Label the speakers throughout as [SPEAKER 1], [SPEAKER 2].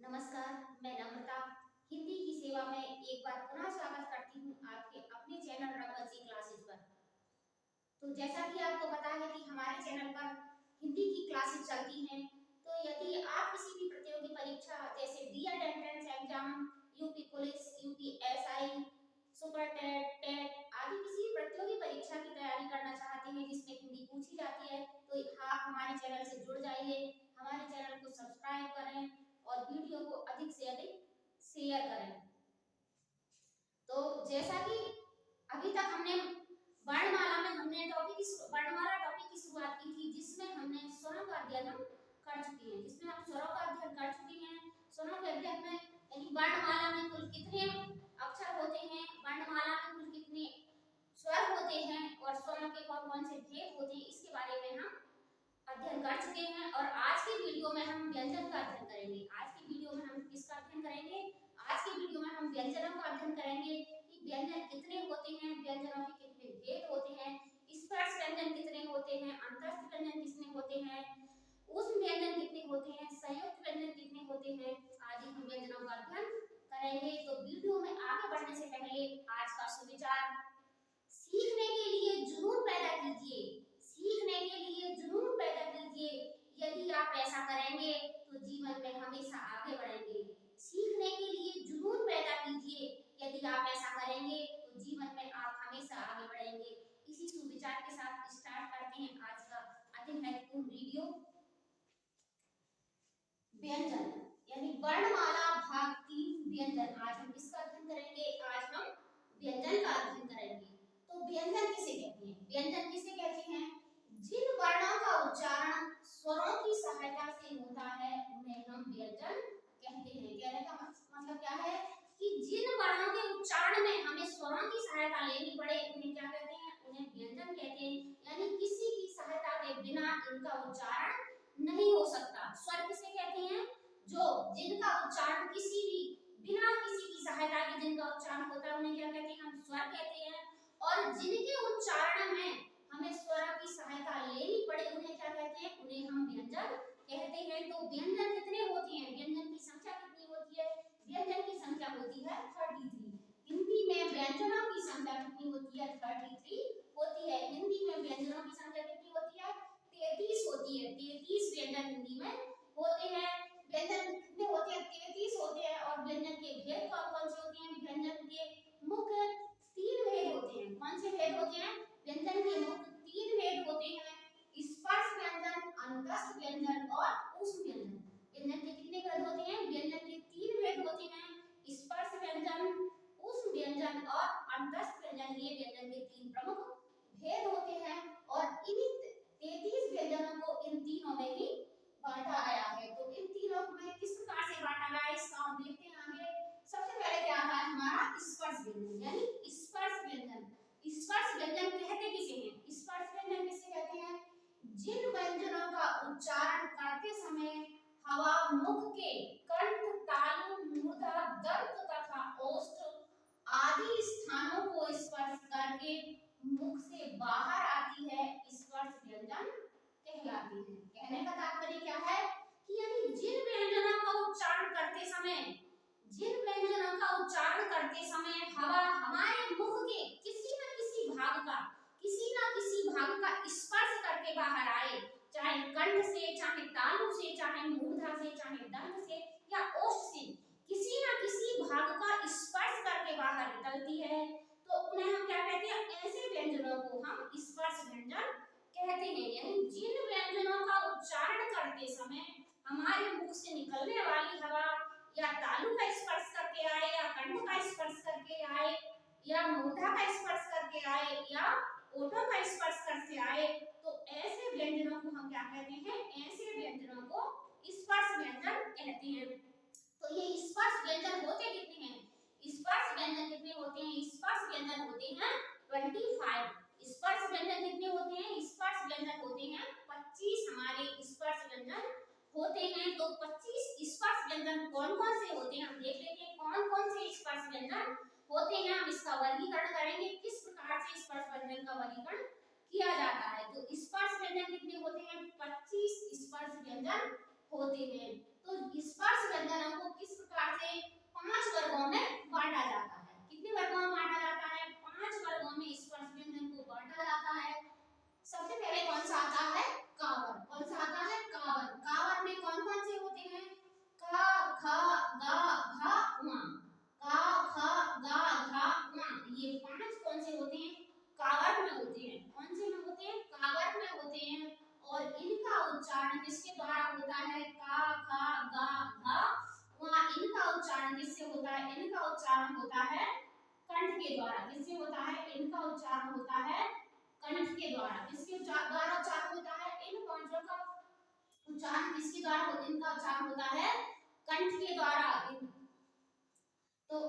[SPEAKER 1] नमस्कार, मैं नम्रता हिंदी की सेवा में एक बार पुनः स्वागत करती हूँ आपके अपने चैनल रंगवंशी क्लासेस पर। तो जैसा कि आपको पता है कि हमारे चैनल पर हिंदी की क्लासेस चलती हैं, तो यदि आप किसी भी प्रतियोगी परीक्षा जैसे B Ed entrance exam, UP police, UPSI, super TET, TET आदि किसी भी प्रतियोगी परीक्षा की तैयारी करना चाहते हैं जिसमें हिंदी पूछी जाती है, तो आप हमारे चैनल से जुड़ जाइए। हमारे चैनल को सब्सक्राइब करें और वीडियो को अधिक से अधिक शेयर करें। तो जैसा कि अभी तक हमने वर्णमाला में वर्णमाला टॉपिक की शुरुआत की थी, जिसमें हमने स्वरों का अध्ययन हम कर चुके हैं, जिसमें हम स्वरों का अध्ययन कर चुके हैं। स्वरों के अध्ययन में यानी वर्णमाला में कुल कितने अक्षर होते हैं, वर्णमाला में कुल कितने स्वर होते हैं और स्वरों के कौन कौन से भेद होते हैं, इसके बारे में हम अध्ययन कर चुके हैं। और आज की वीडियो में हम व्यंजन का अध्ययन करेंगे। आज की वीडियो में हम किसका अध्ययन करेंगे? आज की वीडियो में हम व्यंजनों का अध्ययन करेंगे कि व्यंजन कितने होते हैं, व्यंजनों के कितने भेद होते हैं, स्पर्श व्यंजन कितने होते हैं, अंतस्थ व्यंजन कितने होते हैं, ऊष्म व्यंजन कितने होते हैं, संयुक्त व्यंजन कितने होते हैं, आदि हम व्यंजनों का अध्ययन करेंगे। तो वीडियो में आगे बढ़ने से पहले आज का सुविचार: सीखने के लिए जुनून पैदा कीजिए, सीखने के लिए जुनून पैदा कीजिए। यदि आप ऐसा करेंगे तो जीवन में हमेशा आगे बढ़ेंगे। सीखने के लिए जुनून पैदा कीजिए, यदि आप ऐसा करेंगे तो जीवन में आप हमेशा आगे बढ़ेंगे। इसी सुविचार के साथ स्टार्ट करते हैं आज का अति महत्वपूर्ण वीडियो। व्यंजन यानी वर्णमाला भाग 3 व्यंजन। आज हम किसका अध्ययन करेंगे? आज हम व्यंजन का अध्ययन करेंगे। तो व्यंजन किसे कहते हैं? व्यंजन किसे कहते हैं? जिन वर्णों का उच्चारण स्वरों की सहायता से होता है उन्हें हम व्यंजन कहते हैं। कहने का मतलब क्या है कि जिन वर्णों के उच्चारण में हमें स्वरों की सहायता लेनी पड़े उन्हें क्या कहते हैं? उन्हें व्यंजन कहते हैं। यानी किसी की सहायता के बिना इनका उच्चारण नहीं हो सकता। स्वर किसे कहते हैं? जो जिनका उच्चारण किसी भी बिना किसी की सहायता के जिनका उच्चारण होता है उन्हें क्या कहते हैं? हम स्वर कहते हैं। और जिनके उच्चारण में हमें स्वर की सहायता लेनी पड़े उन्हें क्या कहते हैं? उन्हें हम व्यंजन कहते हैं। तो व्यंजन कितने होते हैं? व्यंजन की संख्या कितनी होती है? व्यंजन की संख्या होती है 33। हिंदी में व्यंजनों की संख्या कितनी होती है? 33 होती है। हिंदी में व्यंजनों की संख्या कितनी होती है? 33 होती है। 33 व्यंजन हिंदी में होते हैं। व्यंजन कितने होते हैं? 33 होते हैं। और व्यंजन के भेद कौन कौन से होते हैं? व्यंजन के मुख्य 3 भेद होते हैं। कौन से भेद होते हैं? व्यंजन के मुख्य 3 भेद होते हैं: स्पर्श व्यंजन, अंतस्थ व्यंजन और ऊष्म व्यंजन। व्यंजन के कितने भेद होते हैं? व्यंजन के 3 भेद होते हैं: स्पर्श व्यंजन, ऊष्म व्यंजन और अंतस्थ व्यंजन। ये व्यंजन के 3 प्रमुख भेद होते हैं। और इन्हीं 33 व्यंजनों को इन तीनों में ही बांटा गया है। तो इन तीनों में किस प्रकार से बांटा गया है इसका हम देखते हैं आगे। सबसे पहले क्या आता है हमारा? स्पर्श व्यंजन यानी स्पर्श व्यंजन। स्पर्श व्यंजन कहते किसे हैं? स्पर्श व्यंजन किसे कहते हैं? जिन व्यंजनों का उच्चारण करते समय हवा मुख के कंठ, तालु, मूर्धा, दंत तथा ओष्ठ आदि स्थानों को स्पर्श करके मुख से बाहर आती है, स्पर्श व्यंजन कहलाती है। कहने का तात्पर्य क्या है कि यानी जिन व्यंजनों का उच्चारण करते समय हवा हमारे मुख के किसी न किसी भाग का स्पर्श करके बाहर आए, चाहे कंठ से, चाहे तालु से, चाहे मूर्धा से, चाहे दंत से या ओष्ठ से, किसी न किसी भाग का स्पर्श करके बाहर निकलती है, तो उन्हें हम क्या कहते हैं? ऐसे व्यंजनों को हम स्पर्श व्यंजन कहते हैं। यानी जिन व्यंजनों का उच्चारण करते समय हमारे मुख से निकलने वाली हवा या तालु का स्पर्श करके आए, या कंठ का स्पर्श करके आए, या मूर्धा का स्पर्श करके आए, या ओठों का स्पर्श करके आए, तो ऐसे व्यंजनों को हम क्या कहते हैं? ऐसे व्यंजनों को स्पर्श व्यंजन कहते हैं। तो ये स्पर्श व्यंजन होते कितने हैं? स्पर्श व्यंजन कितने होते हैं? स्पर्श व्यंजन होते हैं 25। स्पर्श व्यंजन कितने होते हैं? स्पर्श व्यंजन होते हैं 25। हमारे स्पर्श व्यंजन होते हैं। तो 25 स्पर्श व्यंजन कौन कौन से होते हैं हम देख लेते हैं। कौन कौन से स्पर्श व्यंजन होते हैं, हम इसका वर्गीकरण करेंगे, किस प्रकार से स्पर्श व्यंजन का वर्गीकरण किया जाता है। तो स्पर्श व्यंजन कितने होते हैं? 25 स्पर्श व्यंजन होते हैं। तो स्पर्श व्यंजनों को किस प्रकार से 5 वर्गों में बांटा जाता है। कितने वर्गों में बांटा जाता है? 5 वर्गों में स्पर्श व्यंजन को बांटा जाता है। सबसे पहले कौन सा आता है? कावर। कौन सा आता है? कावर। कावर में कौन कौन से होते हैं? का, ख, ग, घ, ङ। का, ख, ग, घ, ङ, ये 5 कौन से होते हैं? कावर में होते हैं। कौन से में होते हैं? कावर में होते हैं। और इनका उच्चारण किसके द्वारा होता है? का, ख, ग, घ, ङ, इनका उच्चारण किससे होता है? इनका उच्चारण होता है कंठ के द्वारा। किससे होता है? इनका उच्चारण होता है कंठ के द्वारा। किसके द्वारा उच्चारण होता है? इन पांचों का उच्चारण किसके द्वारा होता है? इनका उच्चारण होता है कंठ के द्वारा। तो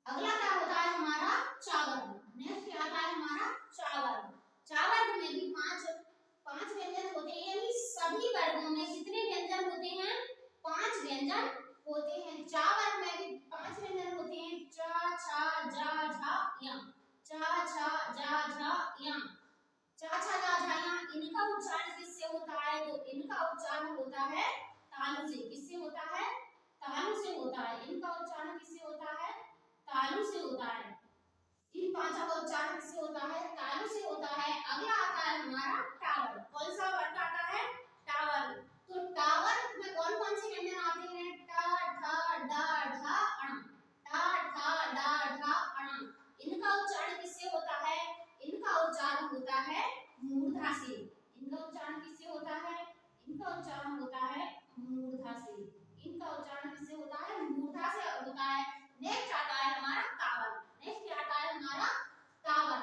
[SPEAKER 1] अगला क्या होता है हमारा? चावर। नेक्स्ट क्या आता है हमारा? चावर। चावर में भी पांच व्यंजन होते हैं, यानी सभी वर्गों में कितने व्यंजन होते हैं? 5 व्यंजन होते हैं। चावर में भी 5 व्यंजन होते हैं। च, छ, ज, झ, य। च, छ, ज, झ, य। च, छ, ज, झ, य, इनका उच्चारण किससे होता है? तो इनका उच्चारण होता है तालु से। किससे होता है? तालु से होता है। इनका उच्चारण किससे होता है? तालु से होता है। इन पांचों का उच्चारण किससे होता है? तालु से होता है। अगला आता है हमारा टावर। कौन सा वर्ग आता है? टावर। तो टावर में कौन कौन से व्यंजन आते हैं? ट, ठ, ड, ढ, ण। ट, ठ, ड, ढ, ण। इनका उच्चारण किससे होता है? इनका उच्चारण होता है मूर्धा से। इनका उच्चारण किससे होता है? इनका उच्चारण होता है मूर्धा से। इनका उच्चारण किससे होता है? मूर्धा से होता है। नेक्स्ट आता है हमारा तावर। नेक्स्ट क्या आता है हमारा? तावर।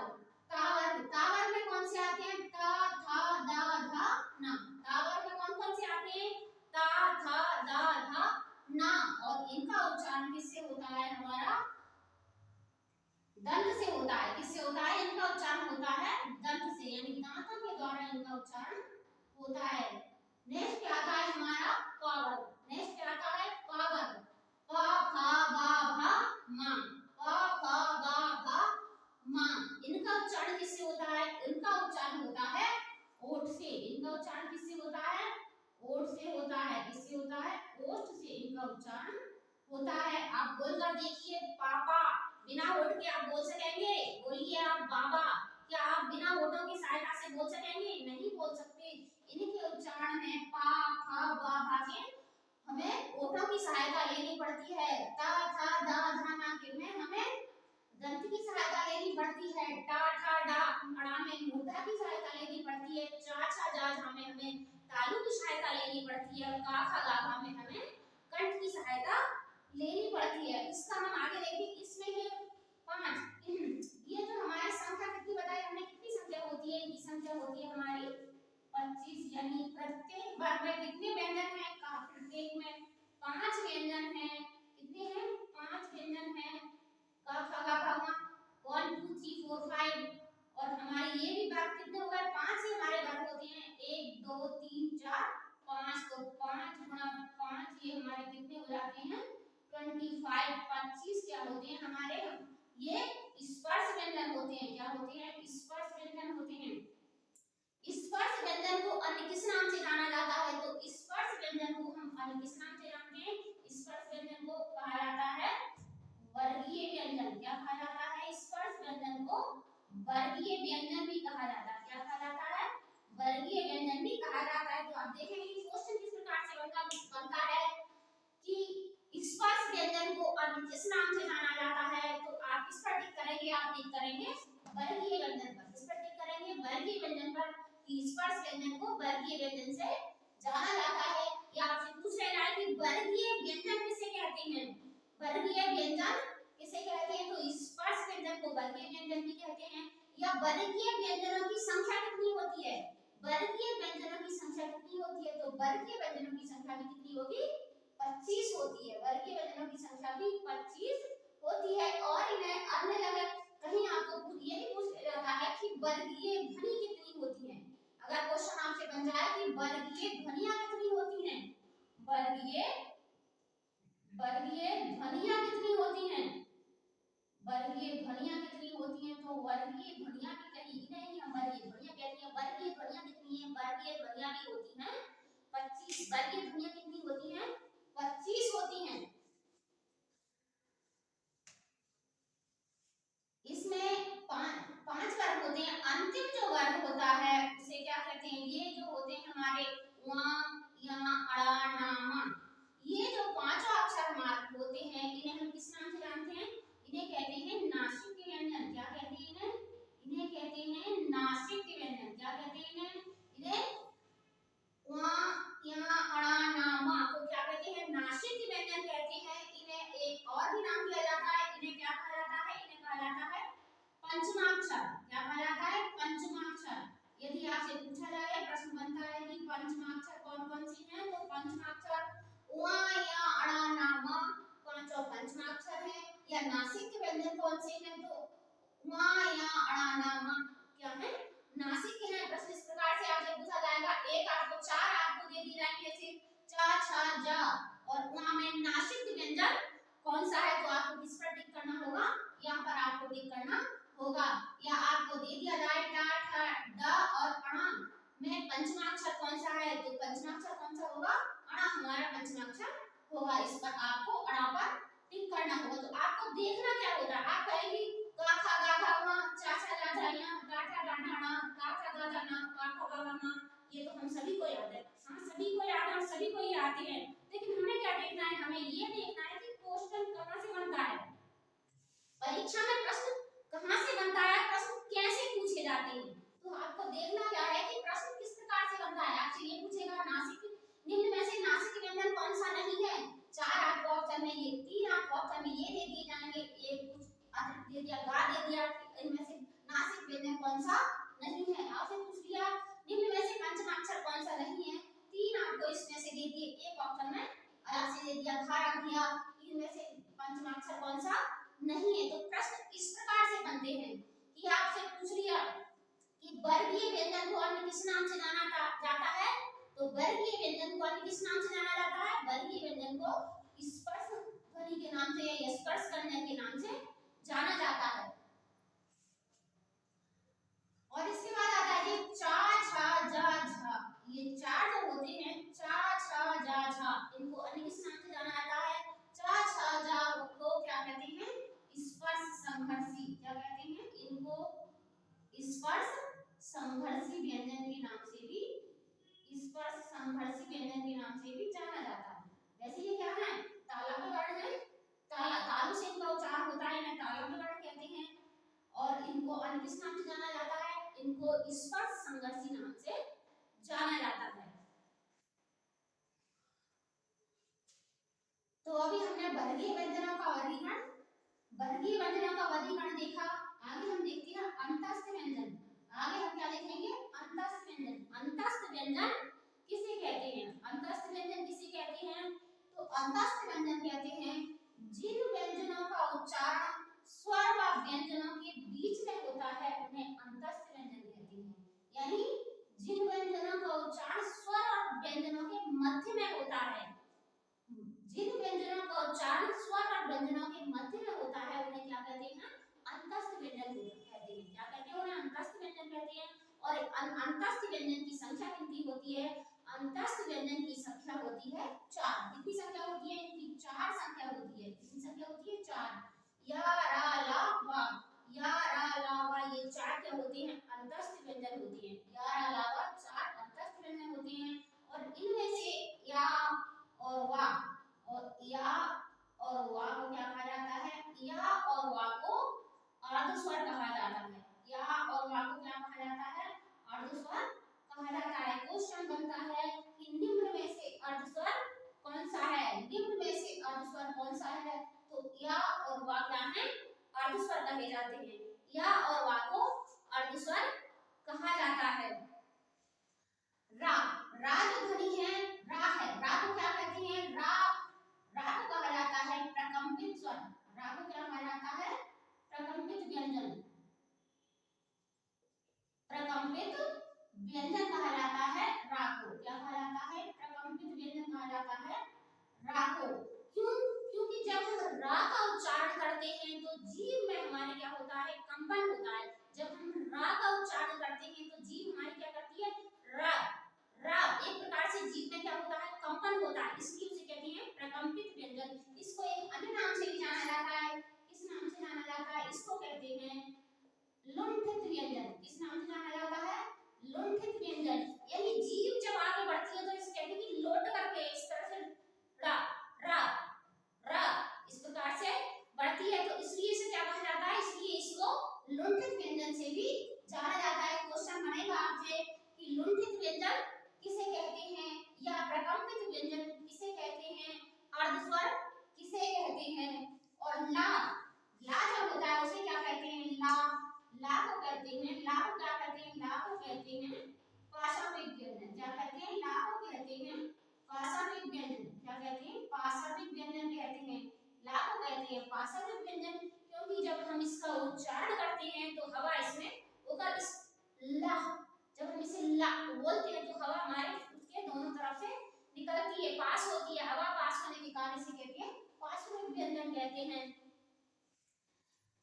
[SPEAKER 1] तावर, तावर में कौन से आते हैं? ता, था, दा, धा, ना। तावर में कौन कौन से आते हैं? ता, था, दा, धा, ना। और इनका उच्चारण किससे होता है हमारा? दंत से होता है। किससे होता है? इनका उच्चारण होता है दंत से, यानी दांतों के द्वारा इनका उच्चारण होता है। नेक्स्ट क्या आता है हमारा? पावर। नेक्स्ट क्या आता है? पावर। प, फ, ब, भ, म। प, फ, ब, भ, म। इनका उच्चारण किससे होता है? इनका उच्चारण होता है ओठ से। इनका उच्चारण किससे होता है? ओठ से होता है। किससे होता है? ओठ से इनका उच्चारण होता है। आप बोलकर देखिए पापा। बिना होठ के आप बोल सकेंगे? बोलिए आप बाबा। क्या आप बिना होठों की सहायता से बोल सकेंगे? नहीं बोल सकते। इनके उच्चारण में पा, फ, ब, भ के हमें होठों की सहायता लेनी पड़ती है। ता, था, दा, धा, ना के में हमें दंत की सहायता लेनी पड़ती है। टा, ठा, डा, अड़ा में मूर्धा की सहायता लेनी पड़ती है। चा, छा, जा, झा में हमें तालु की सहायता लेनी पड़ती है। और का, खा, गा, घा में हमें कंठ की सहायता लेनी पड़ती है। इसका हम आगे देखेंगे। इसमें ये 5 ये जो हमारी संख्या कितनी बताई हमने? कितनी संख्या होती है? इनकी संख्या होती है हमारी 25, यानी प्रत्येक वर्ग में कितने व्यंजन हैं? प्रत्येक में 5 व्यंजन हैं। कितने हैं? 5 व्यंजन हैं। क, ख, ग, घ, ङ 1 2 3 4 5। और हमारे ये भी वर्ग कितने हो गए? 5 ही हमारे वर्ग होते हैं। 1 2 3 4 5। तो 5 गुणा 5 ये हमारे कितने हो जाते हैं? 25। 25 क्या होते हैं हमारे? ये स्पर्श व्यंजन होते हैं। क्या होते हैं? स्पर्श व्यंजन होते हैं। स्पर्श व्यंजन को अन्य किस नाम से जाना जाता है? तो स्पर्श व्यंजन को हम अन्य किस नाम से जानते हैं? स्पर्श व्यंजन को कहा जाता है वर्गीय व्यंजन। क्या कहा जाता है? स्पर्श व्यंजन को वर्गीय व्यंजन भी कहा जाता है। क्या कहा जाता है? वर्गीय व्यंजन भी कहा जाता है। तो आप देखेंगे कि क्वेश्चन किस प्रकार से बनता है कि स्पर्श व्यंजन को अन्य किस नाम से जाना जाता है? तो आप किस पर टिक करेंगे? आप टिक करेंगे वर्गीय व्यंजन पर। किस पर टिक करेंगे? वर्गीय व्यंजन पर। स्पर्श व्यंजन को वर्गीय व्यंजन से जाना जाता है। या आपसे पूछ रहा है कि वर्गीय व्यंजन किसे कहते हैं? वर्गीय व्यंजन किसे कहते हैं? तो स्पर्श व्यंजन को वर्गीय व्यंजन भी कहते हैं। या वर्गीय व्यंजनों की संख्या कितनी होती है? वर्गीय व्यंजनों की संख्या कितनी होती है? तो वर्गीय व्यंजनों की संख्या भी कितनी होगी? 25 होती है। वर्गीय व्यंजनों की संख्या भी 25 होती है। और इन्हें अन्य जगह कहीं आपको ये भी पूछ जाता है कि वर्गीय ध्वनि कितनी होती है। अगर क्वेश्चन आपसे बन जाए कि वर्गीय ध्वनियां कितनी होती हैं? वर्गीय ध्वनियां कितनी होती हैं? वर्गीय ध्वनियां कितनी होती हैं? तो वर्गीय ध्वनियां भी कहीं नहीं, हम वर्गीय ध्वनियां कहते हैं। वर्गीय ध्वनियां कितनी हैं? वर्गीय ध्वनियां भी होती हैं 25। वर्गीय ध्वनियां कितनी होती हैं? क्या कहते हैं, ये जो होते हैं हमारे वा या अड़ा ना मा, ये जो पांचों अक्षर हमारे होते हैं इन्हें हम किस नाम से जानते हैं, इन्हें कहते हैं नासिक व्यंजन। क्या कहते हैं इन्हें, इन्हें कहते हैं नासिक व्यंजन। क्या कहते हैं इन्हें, इन्हें वा या अड़ा ना मा को क्या कहते हैं, नासिक व्यंजन कहते हैं। इन्हें एक और भी नाम दिया जाता है, इन्हें क्या कहा जाता है, इन्हें कहा जाता है पंचमाक्षर। क्या कहा जाता है, पंचमाक्षर। यदि आपसे पूछा जाए, प्रश्न बनता है कि पंचमाक्षर कौन कौन सी हैं, तो पंचमाक्षर वा या अड़ा ना मा पांचों पंचमाक्षर हैं। या नासिक व्यंजन कौन से हैं, तो वा या अड़ा ना मा क्या है, नासिक है। प्रश्न इस प्रकार से आपसे पूछा जाएगा, एक आपको चार आपको दे दी जाएंगे, सिर्फ चा छा जा, और वहां में नासिक व्यंजन कौन सा है, तो आपको किस पर टिक करना होगा, यहाँ पर आपको टिक करना होगा। या आपको दे दिया जाए टा ठा ड और अणा में पंचमाक्षर कौन सा है, तो पंचमाक्षर कौन सा होगा, अणा हमारा पंचमाक्षर होगा। इस पर आपको अणा पर टिक करना होगा। तो आपको देखना क्या होगा, आप कहेंगे गा खा गा घा मा चा छा जा झा या टा ठा डा ढा णा ता था गा झा ना पा खा गा घा मा, ये तो हम सभी को याद है। हाँ, सभी को याद है और सभी को ये आते हैं। लेकिन हमें क्या देखना है, हमें ये देखना है कि क्वेश्चन कहां से बनता है, परीक्षा में प्रश्न कहां से बनता है, प्रश्न कैसे पूछे जाते हैं। तो आपको देखना क्या है कि प्रश्न किस प्रकार से बनता है। आपसे ये पूछेगा नासिक निम्न में से नासिक व्यंजन कौन सा नहीं है, चार आपको ऑप्शन में, ये तीन आपको ऑप्शन में ये दे दिए जाएंगे, एक कुछ अतिरिक्त दे दिया, गा दे दिया, इनमें से नासिक व्यंजन कौन सा नहीं है। आपसे पूछ लिया निम्न में से पंचमाक्षर कौन सा नहीं है, तीन आपको इसमें से दे दिए, एक ऑप्शन में अलग से दे दिया, घा रख दिया, इनमें से पंचमाक्षर कौन सा नहीं है। तो प्रश्न इस प्रकार से बनते हैं कि आपसे पूछ लिया कि वर्गीय व्यंजन को अन्य किस नाम से जाना जाता है, तो वर्गीय व्यंजन को अन्य किस नाम से जाना जाता है, वर्गीय व्यंजन को स्पर्श ध्वनि के नाम से या स्पर्श करने के नाम से जाना जाता है। और इसके बाद आता है ये चा छा जा झा, ये चार जो होते हैं चा छा जा झा, इनको अन्य किस नाम से जाना जाता है, चा छा जा को क्या कहते हैं, स्पर्श संघर्षी। क्या कहते हैं इनको, स्पर्श संघर्षी व्यंजन के नाम से भी, स्पर्श संघर्षी व्यंजन के नाम से भी जाना जाता है। वैसे ये क्या है, ताला का वर्ण है, ताला तालु से इनका उच्चारण होता है, इन्हें ताला का वर्ण कहते हैं। और इनको अन्य किस नाम से जाना जाता है, इनको स्पर्श संघर्षी नाम से जाना जाता है। तो अभी हमने वर्गीय व्यंजनों का वर्गीकरण, वर्गीय व्यंजनों का वर्गीकरण देखा। आगे हम देखते हैं अंतस्थ व्यंजन। आगे हम क्या देखेंगे, अंतस्थ व्यंजन। अंतस्थ व्यंजन किसे कहते हैं, अंतस्थ व्यंजन किसे कहते हैं, तो अंतस्थ व्यंजन कहते हैं जिन व्यंजनों का उच्चारण स्वर व व्यंजनों के बीच में होता है उन्हें अंतस्थ व्यंजन कहते हैं। यानी जिन व्यंजनों का उच्चारण स्वर और व्यंजनों के मध्य में होता है, जिन व्यंजनों का उच्चारण स्वर और व्यंजनों के मध्य में होता है उन्हें क्या कहते हैं, अंतस्थ व्यंजन कहते हैं। क्या कहते हैं, उन्हें अंतस्थ व्यंजन कहते हैं। और अंतस्थ व्यंजन की संख्या कितनी होती है, अंतस्थ व्यंजन की संख्या होती है चार। कितनी संख्या होती है इनकी, चार संख्या होती है। कितनी संख्या होती है, चार। या रा ला वा, या रा ला वा, ये चार क्या होते हैं, अंतस्थ व्यंजन होते हैं। या रा ला वा चार अंतस्थ व्यंजन होते हैं। और इनमें से या और वा, और या और वा को क्या कहा जाता है, या और वा को अर्ध स्वर कहा जाता है। या और वा को क्या कहा जाता है, अर्ध स्वर कहा जाता है। क्वेश्चन बनता है कि निम्न में से अर्ध स्वर कौन सा है, निम्न में से अर्ध स्वर कौन सा है, तो या और वा क्या है, अर्ध स्वर कहे जाते हैं। या और वा को अर्ध स्वर कहा जाता है। रा, रा जो ध्वनि है, रा है, रा को क्या कहते हैं, रा, रा को कहा जाता है प्रकंपित स्वर। रा को क्या कहा जाता है, प्रकंपित व्यंजन, प्रकंपित व्यंजन कहा जाता है रा को। क्या कहा जाता है, प्रकंपित व्यंजन कहा जाता है रा को। क्यों, क्योंकि जब हम रा का उच्चारण करते हैं तो जीभ में हमारे क्या होता है, कंपन होता है। जब हम रा का उच्चारण करते हैं तो जीभ हमारी क्या करती है, रा, रा एक प्रकार से जीभ में क्या होता है, कंपन होता है, इसलिए उसे कहते हैं प्रकंपित व्यंजन। इसको एक अन्य नाम से भी जाना जाता है, किस नाम से जाना जाता है, इसको कहते हैं लुंठित व्यंजन। किस नाम से जाना जाता है, लुंठित व्यंजन। आपसे कि लुंठित व्यंजन किसे कहते हैं या प्रकंपित व्यंजन किसे कहते हैं, अर्धस्वर किसे कहते हैं, और ला ला जो होता है उसे क्या कहते हैं, ला को कहते हैं, ला को क्या कहते हैं, ला को कहते हैं पाशाविक व्यंजन। क्या कहते हैं, ला को कहते हैं पाशाविक व्यंजन। क्या कहते हैं, पाशाविक व्यंजन कहते हैं। ला को कहते हैं पाशाविक व्यंजन क्योंकि जब हम इसका उच्चारण करते हैं तो हवा इसमें होकर इस ला, जब हम इसे ला बोलते हैं तो हवा हमारे उसके दोनों तरफ से निकलती है, पास होती है। हवा पास होने के कारण इसे कहते हैं पाशाविक व्यंजन कहते हैं।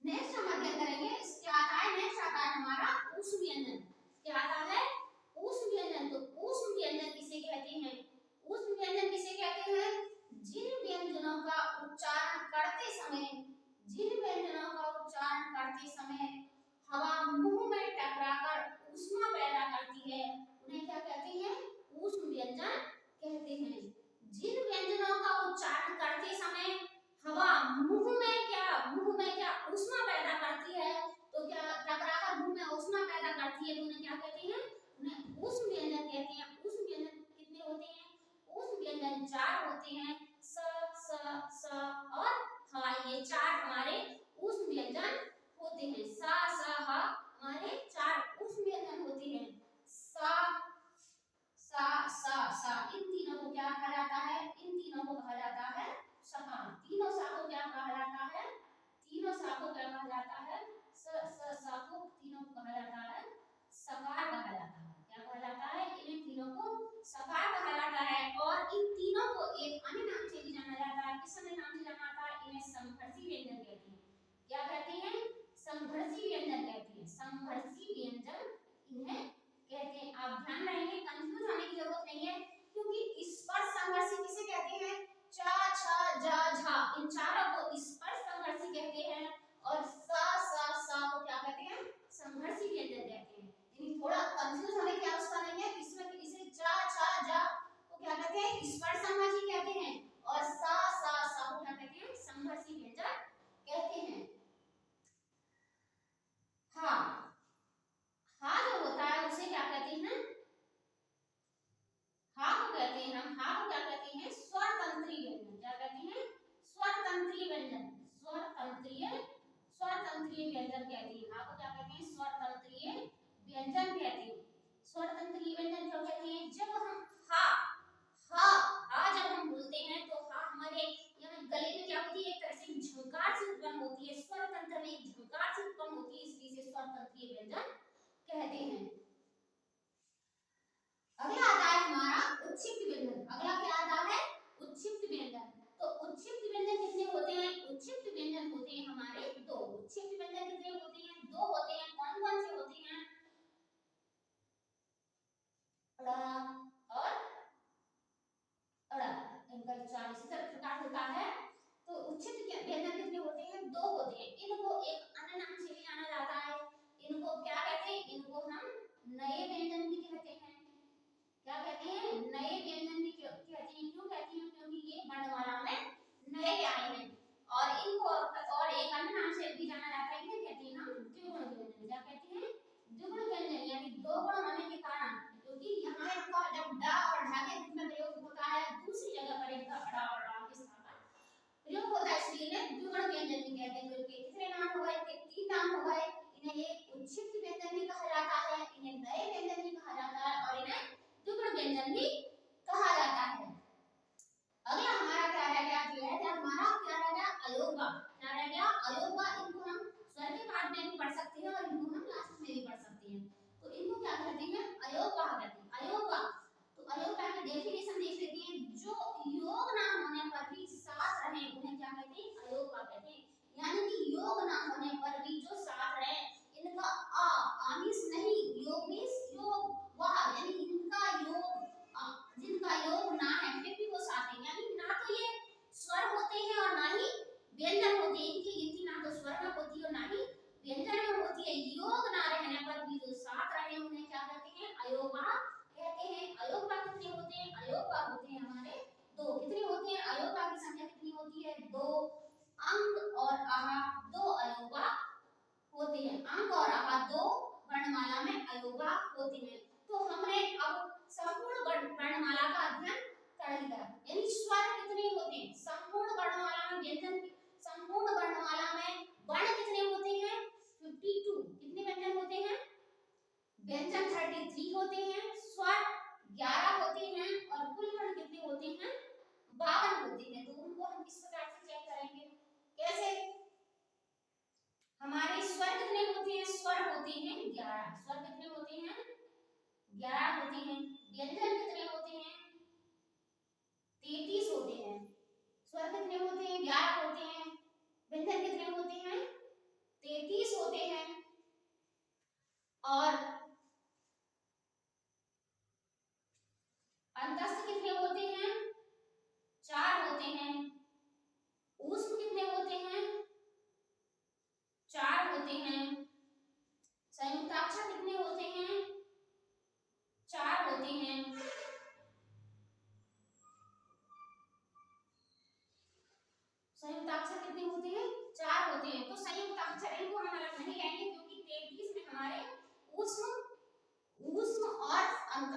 [SPEAKER 1] नेक्स्ट हम अध्ययन करेंगे, क्या आता है, नेक्स्ट आता है हमारा ऊष्म व्यंजन। क्या आता है, ऊष्म व्यंजन। तो ऊष्म व्यंजन किसे कहते हैं, ऊष्म व्यंजन किसे कहते हैं, जिन व्यंजनों का उच्चारण करते समय, जिन व्यंजनों का उच्चारण करते समय हवा मुंह में टकराकर ऊष्मा पैदा करती है उन्हें क्या कहते हैं, ऊष्म व्यंजन कहते हैं। जिन व्यंजनों का उच्चारण करते समय हवा मुंह में क्या ऊष्मा पैदा करती है, तो क्या टकराकर मुंह में ऊष्मा पैदा करती है तो उन्हें क्या कहते हैं, उन्हें ऊष्म व्यंजन कहते हैं। ऊष्म व्यंजन कितने होते हैं, ऊष्म व्यंजन 4 होते हैं, स और ह, ये 4 हमारे ऊष्म व्यंजन होते हैं। स ह हमारे 4 ऊष्म व्यंजन होते हैं। सा इन तीनों को क्या कहा जाता है, इन तीनों को कहा जाता है सकार। तीनों सा को क्या कहा जाता है, तीनों सा को क्या कहा जाता है, सा को तीनों को कहा जाता है सकार कहा जाता है। क्या कहा जाता है, इन तीनों को सकार कहा जाता है। और इन तीनों को एक अन्य नाम से भी जाना जाता है। किस अन्य नाम से जाना जाता है, इन्हें संघर्षी व्यंजन कहते हैं। क्या कहते हैं, संघर्षी व्यंजन कहते हैं, संघर्षी व्यंजन इन्हें कहते हैं। आप ध्यान रहेंगे, कंफ्यूज होने की जरूरत नहीं है क्योंकि स्पर्श संघर्षी किसे कहते हैं, चा छा जा झा, इन चारों को स्पर्श संघर्षी कहते हैं। और सा को क्या कहते हैं, संघर्षी व्यंजन कहते हैं। यानी थोड़ा कंफ्यूज होने की आवश्यकता नहीं है, इसमें इसे चा छा जा को क्या कहते हैं, स्पर्श संघर्षी कहते हैं, और सा को क्या कहते हैं, संघर्षी व्यंजन कहते हैं। हा जो होता है उसे क्या कहते हैं, हा को कहते हैं हम, हा को क्या कहते हैं, स्वरतंत्री व्यंजन। क्या कहते हैं, स्वरतंत्री व्यंजन, स्वरतंत्रीय व्यंजन कहते हैं। हा को क्या कहते हैं, स्वरतंत्रीय व्यंजन कहते हैं। स्वरतंत्रीय व्यंजन क्यों कहते हैं, जब हम हा जब हम बोलते हैं तो हा हमारे यहाँ गले में क्या होती है, एक तरह से झंकार से उत्पन्न होती है, स्वर तंत्र में एक झंकार से उत्पन्न होती है, इसलिए इसे स्वरतंत्रीय व्यंजन कहते हैं। अगला आता है हमारा उच्छिष्ट व्यंजन। अगला क्या आता है, उच्छिष्ट व्यंजन। तो उच्छिष्ट व्यंजन कितने होते हैं, उच्छिष्ट व्यंजन होते हैं हमारे 2। उच्छिष्ट व्यंजन कितने होते हैं, 2 होते हैं। कौन कौन से होते हैं, ड़ और अड़ा, इनका उच्चारण इसी प्रकार होता है। तो उच्छिष्ट व्यंजन कितने होते हैं, 2 होते हैं। इनको एक अन्य नाम से भी जाना जाता है, इनको क्या कहते हैं, इनको हम नए व्यंजन भी कहते हैं। क्या कहते हैं, नए व्यंजन भी कहते हैं। क्यों कहते हैं, क्योंकि ये वर्णमाला में नए आए हैं। और इनको और एक अन्य नाम से भी जाना जाता है, इन्हें कहते हैं हम द्विगुण व्यंजन। क्या कहते हैं, द्विगुण व्यंजन, यानी 2 गुण होने के कारण, क्योंकि यहाँ इनका जब डा और ढा के रूप में प्रयोग होता है, दूसरी जगह पर इनका अड़ा और ड़ा के स्थान पर प्रयोग होता है, इसलिए इन्हें द्विगुण व्यंजन भी कहते हैं। तो इनके कितने नाम हो गए, इनके 3 नाम हो गए। इन्हें एक उच्छिष्ट व्यंजन भी कहा जाता है, इन्हें नए व्यंजन भी कहा जाता है, और इन्हें द्विगुण व्यंजन भी कहा जाता है। अगला हमारा क्या रह गया, जो है हमारा क्या रह गया, अयोगा। क्या रह गया, अयोगा। इनको हम स्वर के बाद में भी पढ़ सकते हैं और इनको हम लास्ट में भी पढ़ सकते हैं। तो इनको क्या कहते हैं, अयोगा कहते हैं, अयोगा। तो अयोगा की डेफिनेशन देख लेते हैं, जो योग ना होने पर भी साथ रहे उन्हें क्या कहते हैं, अयोगा कहते हैं। यानी कि योग ना होने पर भी जो साथ रहे, इनका आमिष नहीं, योग मींस योग वह, यानी इनका योग, जिनका योग ना है फिर भी वो साथ है, यानी ना तो ये स्वर होते हैं और ना ही व्यंजन होते हैं। इनकी गिनती ना तो स्वर में होती है और ना ही व्यंजन में होती है। योग ना रहने पर भी जो साथ रहे उन्हें क्या कहते हैं, अयोगा कहते हैं। अयोगा कितने होते हैं, अयोगा होते हैं हमारे 2। कितने होते हैं, अयोगा की संख्या कितनी होती है, 2। अंग और आहा 2 अयोगा होते हैं। अंग और आहा 2 वर्णमाला में अयोगा होते हैं। अब संपूर्ण वर्णमाला का अध्ययन कर लिया। यानी स्वर कितने होते हैं संपूर्ण वर्णमाला में, व्यंजन संपूर्ण वर्णमाला में वर्ण कितने होते हैं 52। कितने व्यंजन होते हैं व्यंजन 33 होते हैं, स्वर 11 होते हैं और कुल वर्ण कितने होते हैं 52 होते हैं। तो उनको हम किस प्रकार से चेक करेंगे, कैसे? हमारे स्वर कितने होते हैं, स्वर होते हैं 11, स्वर कितने होते हैं 11 होते हैं। व्यंजन कितने होते हैं 33 होते हैं। स्वर कितने होते हैं 11 होते हैं, व्यंजन कितने होते हैं 33 होते हैं। और अंतस्थ कितने होते हैं 4 होते हैं। ऊष्म कितने होते हैं 4 होते हैं। संयुक्ताक्षर कितने होते हैं 4 होते हैं। संयुक्ताक्षर कितने होते हैं 4 होते हैं। तो संयुक्ताक्षर इनको हम अलग नहीं लेंगे क्योंकि 33 में हमारे ऊष्म और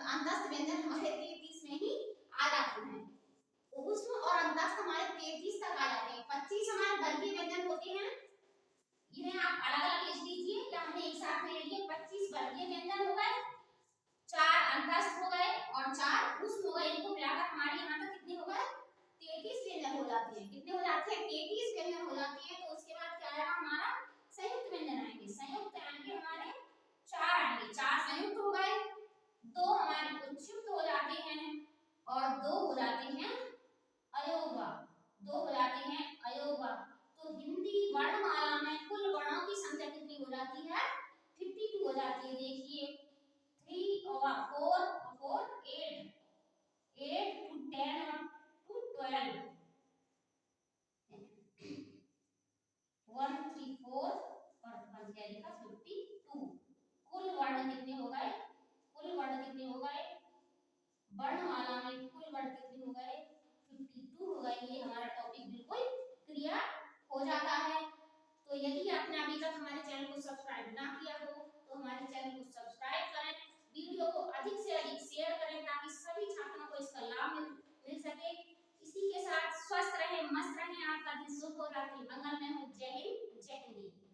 [SPEAKER 1] अंतस्थ व्यंजन हमारे 33 में ही आ जाते हैं। ऊष्म और अंतस्थ हमारे 33 तक आ जाते हैं। 25 हमारे वर्गीय व्यंजन होते हैं, इन्हें आप अलग अलग लिख लीजिए या हमने एक साथ में ले लिए। 25 वर्गीय व्यंजन हो गए, 4 अंतस्थ हो गए और 4 ऊष्म हो गए। इनको मिलाकर हमारे यहाँ तक कितने हो गए 33 व्यंजन हो जाते हैं। कितने हो जाते हैं 33 व्यंजन हो जाते हैं। तो उसके बाद क्या आएगा हमारा संयुक्त व्यंजन आएंगे। संयुक्त आएंगे हमारे 4 आएंगे, 4 संयुक्त हो गए, 2 हमारे उच्छिष्ट हो जाते हैं और 2 हो जाते हैं अयोगवा, 2 हो जाते हैं अयोगवा। तो हिंदी वर्णमाला में कुल वर्णों की संख्या कितनी हो जाती है 52 हो जाती है। देखिए 3 और 4 4 8 8 to 10 to 12 1 3 4 और 1 क्या लिखा 52। कुल वर्ण कितने हो गए, कुल वर्ण कितने हो गए वर्णमाला में कुल वर्ण कितने हो गए 52 हो गए। ये हमारा टॉपिक बिल्कुल क्लियर हो जाता है। तो यदि आपने अभी तक हमारे चैनल को सब्सक्राइब ना किया हो तो हमारे चैनल को सब्सक्राइब करें, वीडियो को अधिक से अधिक शेयर करें ताकि सभी छात्रों को इसका लाभ मिल सके। इसी के साथ स्वस्थ रहें, मस्त रहें, आपका दिन शुभ हो, रात्रि मंगलमय हो। जय हिंद, जय हिंद।